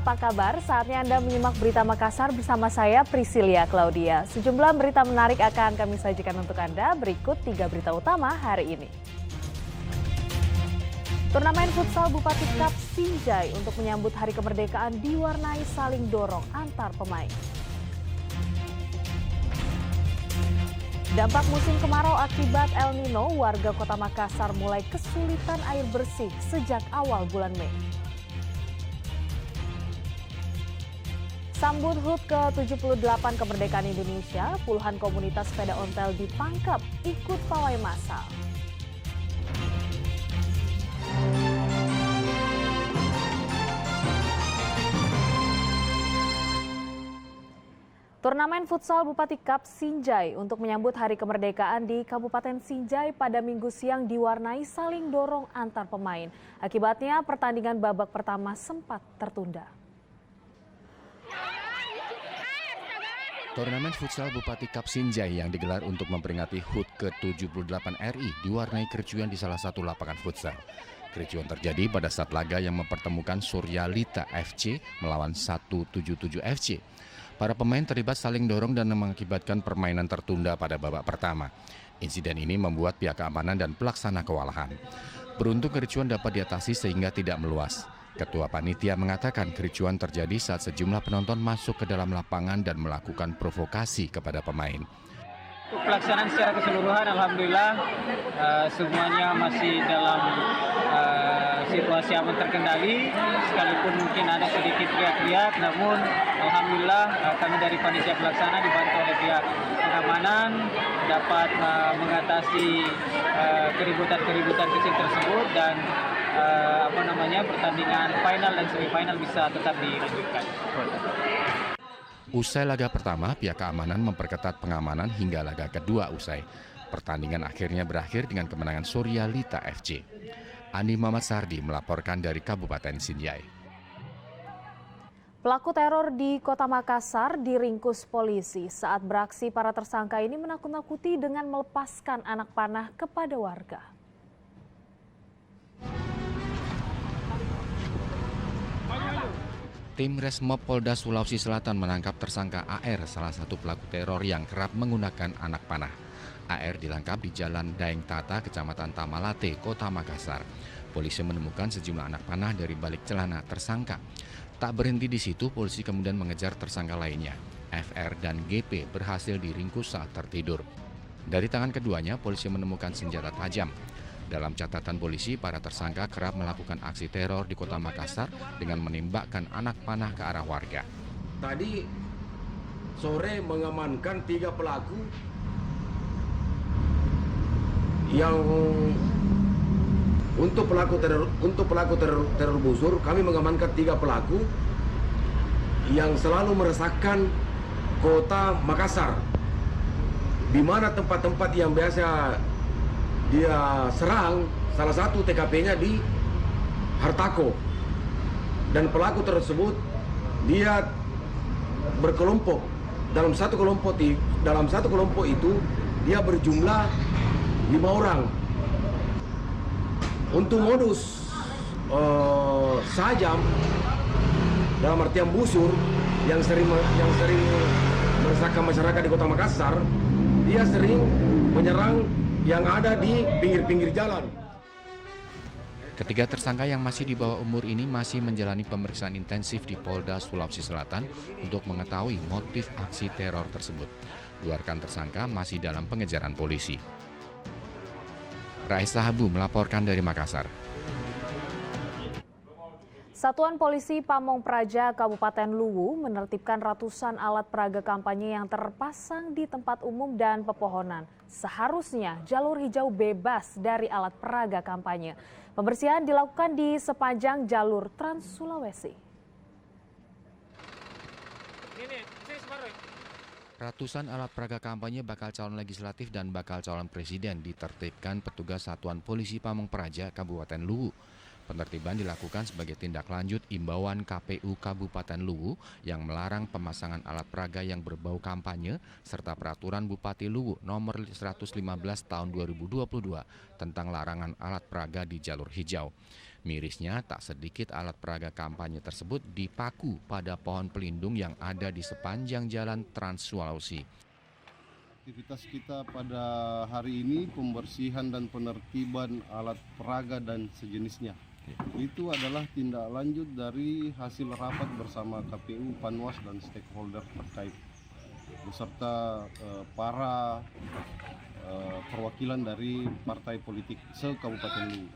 apa kabar? Saatnya Anda menyimak berita Makassar bersama saya Priscilia Claudia. Sejumlah berita menarik akan kami sajikan untuk Anda. Berikut 3 berita utama hari ini. Turnamen futsal Bupati Cup Sinjai untuk menyambut Hari Kemerdekaan diwarnai saling dorong antar pemain. Dampak musim kemarau akibat El Nino, warga Kota Makassar mulai kesulitan air bersih sejak awal bulan Mei. Sambut HUT ke-78 kemerdekaan Indonesia, puluhan komunitas sepeda ontel di Pangkep ikut pawai massal. Turnamen futsal Bupati Cup Sinjai untuk menyambut Hari Kemerdekaan di Kabupaten Sinjai pada Minggu siang diwarnai saling dorong antar pemain. Akibatnya pertandingan babak pertama sempat tertunda. Turnamen futsal Bupati Cup Sinjai yang digelar untuk memperingati HUT ke-78 RI diwarnai kericuan di salah satu lapangan futsal. Kericuan terjadi pada saat laga yang mempertemukan Suryalita FC melawan 177 FC. Para pemain terlibat saling dorong dan mengakibatkan permainan tertunda pada babak pertama. Insiden ini membuat pihak keamanan dan pelaksana kewalahan. Beruntung kericuan dapat diatasi sehingga tidak meluas. Ketua Panitia mengatakan kericuan terjadi saat sejumlah penonton masuk ke dalam lapangan dan melakukan provokasi kepada pemain. Untuk pelaksanaan secara keseluruhan, alhamdulillah semuanya masih dalam situasi aman terkendali. Sekalipun mungkin ada sedikit teriak-teriak, namun alhamdulillah kami dari panitia pelaksana dibantu oleh pihak pengamanan dapat mengatasi keributan-keributan kecil tersebut dan pertandingan final dan semifinal bisa tetap dilanjutkan. Usai laga pertama, pihak keamanan memperketat pengamanan hingga laga kedua usai. Pertandingan akhirnya berakhir dengan kemenangan Suryalita FC. Andi Muhammad Sardi melaporkan dari Kabupaten Sinjai. Pelaku teror di Kota Makassar diringkus polisi. Saat beraksi, para tersangka ini menakut-nakuti dengan melepaskan anak panah kepada warga. Tim Resmob Polda Sulawesi Selatan menangkap tersangka AR, salah satu pelaku teror yang kerap menggunakan anak panah. AR dilangkap di Jalan Daeng Tata, Kecamatan Tamalate, Kota Makassar. Polisi menemukan sejumlah anak panah dari balik celana tersangka. Tak berhenti di situ, polisi kemudian mengejar tersangka lainnya. FR dan GP berhasil diringkus saat tertidur. Dari tangan keduanya, polisi menemukan senjata tajam. Dalam catatan polisi, para tersangka kerap melakukan aksi teror di Kota Makassar dengan menembakkan anak panah ke arah warga. Tadi sore mengamankan 3 pelaku yang untuk pelaku teror busur. Kami mengamankan 3 pelaku yang selalu meresahkan Kota Makassar, di mana tempat-tempat yang biasa dia serang, salah satu TKP-nya di Hartako, dan pelaku tersebut dia berkelompok. Dalam satu kelompok itu dia berjumlah 5 orang. Untuk modus sajam dalam artian busur yang sering meresahkan masyarakat di Kota Makassar, dia sering menyerang yang ada di pinggir-pinggir jalan. Ketiga tersangka yang masih di bawah umur ini masih menjalani pemeriksaan intensif di Polda Sulawesi Selatan untuk mengetahui motif aksi teror tersebut. 2 rekan tersangka masih dalam pengejaran polisi. Raisa Habu melaporkan dari Makassar. Satuan Polisi Pamong Praja Kabupaten Luwu menertibkan ratusan alat peraga kampanye yang terpasang di tempat umum dan pepohonan. Seharusnya jalur hijau bebas dari alat peraga kampanye. Pembersihan dilakukan di sepanjang jalur Trans Sulawesi. Ratusan alat peraga kampanye bakal calon legislatif dan bakal calon presiden ditertibkan petugas Satuan Polisi Pamong Praja Kabupaten Luwu. Penertiban dilakukan sebagai tindak lanjut imbauan KPU Kabupaten Luwu yang melarang pemasangan alat peraga yang berbau kampanye serta peraturan Bupati Luwu nomor 115 tahun 2022 tentang larangan alat peraga di jalur hijau. Mirisnya, tak sedikit alat peraga kampanye tersebut dipaku pada pohon pelindung yang ada di sepanjang jalan Trans Sulawesi. Aktivitas kita pada hari ini pembersihan dan penertiban alat peraga dan sejenisnya. Itu adalah tindak lanjut dari hasil rapat bersama KPU, Panwas, dan stakeholder terkait beserta para perwakilan dari partai politik se-Kabupaten Luwu.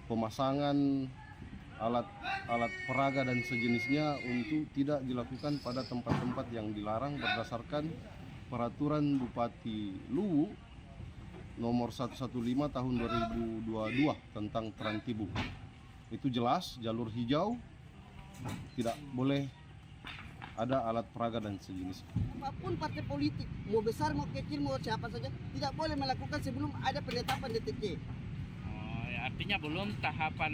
Pemasangan alat peraga dan sejenisnya untuk tidak dilakukan pada tempat-tempat yang dilarang berdasarkan Peraturan Bupati Luwu nomor 115 tahun 2022 tentang Trantibung. Itu jelas jalur hijau tidak boleh ada alat peraga dan sejenis. Apapun partai politik, mau besar mau kecil mau siapa saja, tidak boleh melakukan sebelum ada penetapan DTC. Artinya belum tahapan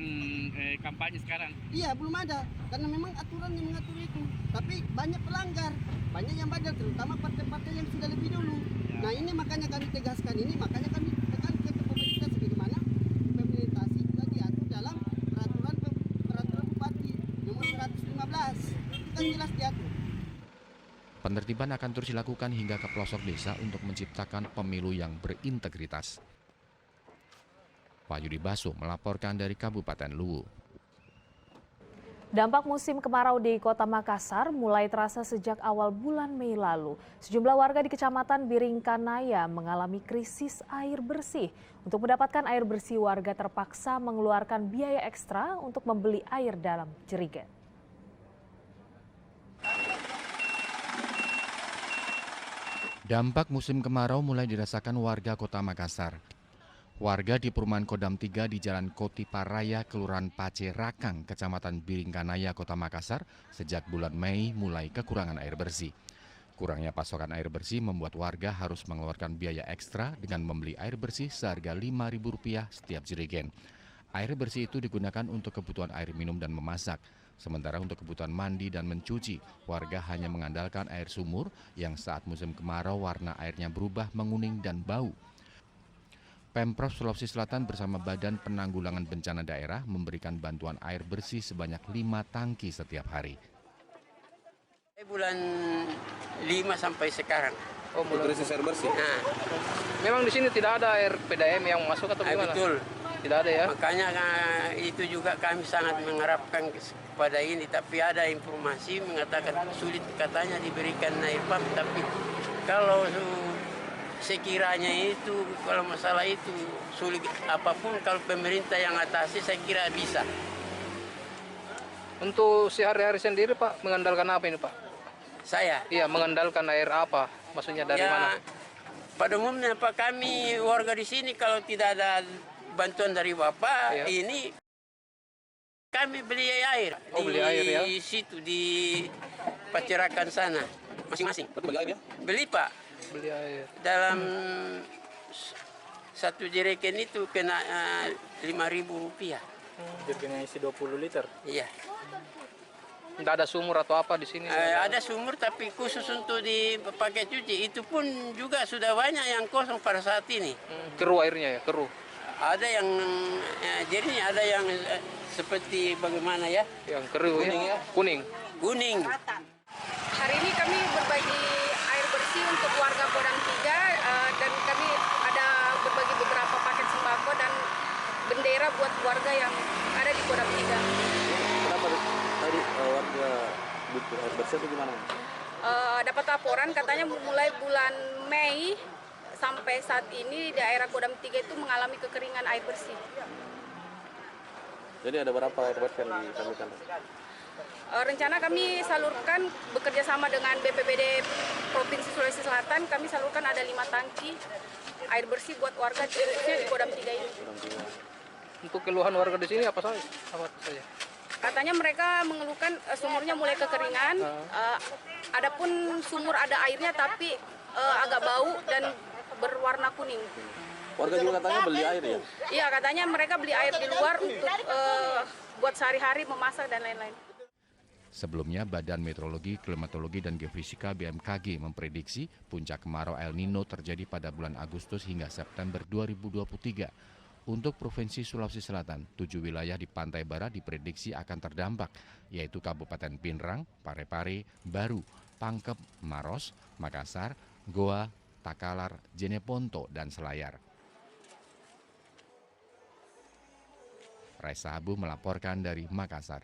kampanye sekarang? Iya, belum ada, karena memang aturan yang mengatur itu. Tapi banyak pelanggar, banyak yang bandel, terutama partai-partai yang sudah lebih dulu. Ya. Nah ini makanya kami tegaskan ini, makanya kami tekan ke pemerintah sebagaimana implementasi juga diatur dalam peraturan Bupati nomor 115. Itu kan jelas diatur. Penertiban akan terus dilakukan hingga ke pelosok desa untuk menciptakan pemilu yang berintegritas. Pak Yudi Basu melaporkan dari Kabupaten Luwu. Dampak musim kemarau di Kota Makassar mulai terasa sejak awal bulan Mei lalu. Sejumlah warga di Kecamatan Biringkanaya mengalami krisis air bersih. Untuk mendapatkan air bersih, warga terpaksa mengeluarkan biaya ekstra untuk membeli air dalam jerigen. Dampak musim kemarau mulai dirasakan warga Kota Makassar. Warga di perumahan Kodam 3 di Jalan Kotiparaya, Kelurahan Pace Rakang, Kecamatan Biringkanaya, Kota Makassar, sejak bulan Mei mulai kekurangan air bersih. Kurangnya pasokan air bersih membuat warga harus mengeluarkan biaya ekstra dengan membeli air bersih seharga Rp5.000 setiap jerigen. Air bersih itu digunakan untuk kebutuhan air minum dan memasak. Sementara untuk kebutuhan mandi dan mencuci, warga hanya mengandalkan air sumur yang saat musim kemarau warna airnya berubah menguning dan bau. Pemprov Sulawesi Selatan bersama Badan Penanggulangan Bencana Daerah memberikan bantuan air bersih sebanyak 5 tangki setiap hari. Bulan 5 sampai sekarang. Oh, mulai krisis air bersih. Nah, memang di sini tidak ada air PDAM yang masuk atau gimana? betul. Tidak ada ya? Makanya itu juga kami sangat mengharapkan kepada ini, tapi ada informasi mengatakan sulit katanya diberikan air pump, tapi kalau sekiranya itu, kalau masalah itu sulit apapun, kalau pemerintah yang atasi saya kira bisa. Untuk sehari-hari sendiri Pak, mengandalkan apa ini Pak? Saya? Iya, mengandalkan air apa? Maksudnya dari mana? Pada umumnya Pak, kami warga di sini kalau tidak ada bantuan dari Bapak, ini kami beli air. Oh, beli air ya? Di situ, di Pacerakan sana, masing-masing. Beli air ya? Beli Pak. Beli air. Dalam satu jerigen itu kena Rp5.000. Jerigennya isi 20 liter? Iya. Tidak ada sumur atau apa di sini? Ada sumur tapi khusus untuk dipakai cuci. Itu pun juga sudah banyak yang kosong pada saat ini. Keruh airnya ya? Keruh? Ada yang jadinya, ada yang seperti bagaimana ya? Yang keruh kuning ya? Kuning? Kuning. Hari ini kami berbagi air bersih untuk warga Kodam 3 dan kami ada berbagi beberapa paket sembako dan bendera buat warga yang ada di Kodam 3. Kenapa tadi warga butuh air bersih atau gimana? Dapat laporan katanya mulai bulan Mei sampai saat ini daerah Kodam 3 itu mengalami kekeringan air bersih. Jadi ada berapa air bersih yang disalurkan? Rencana kami salurkan bekerja sama dengan BPBD Provinsi Sulawesi Selatan, kami salurkan ada 5 tangki air bersih buat warga di Kodam 3 ini. Untuk keluhan warga di sini apa saja? Katanya mereka mengeluhkan sumurnya mulai kekeringan, adapun sumur ada airnya tapi agak bau dan berwarna kuning. Warga juga katanya beli air ya? Iya, katanya mereka beli air di luar untuk buat sehari-hari memasak dan lain-lain. Sebelumnya, Badan Meteorologi, Klimatologi, dan Geofisika BMKG memprediksi puncak kemarau El Nino terjadi pada bulan Agustus hingga September 2023. Untuk Provinsi Sulawesi Selatan, 7 wilayah di pantai barat diprediksi akan terdampak, yaitu Kabupaten Pinrang, Parepare, Baru, Pangkep, Maros, Makassar, Goa, Takalar, Jeneponto, dan Selayar. Raisa Abu melaporkan dari Makassar.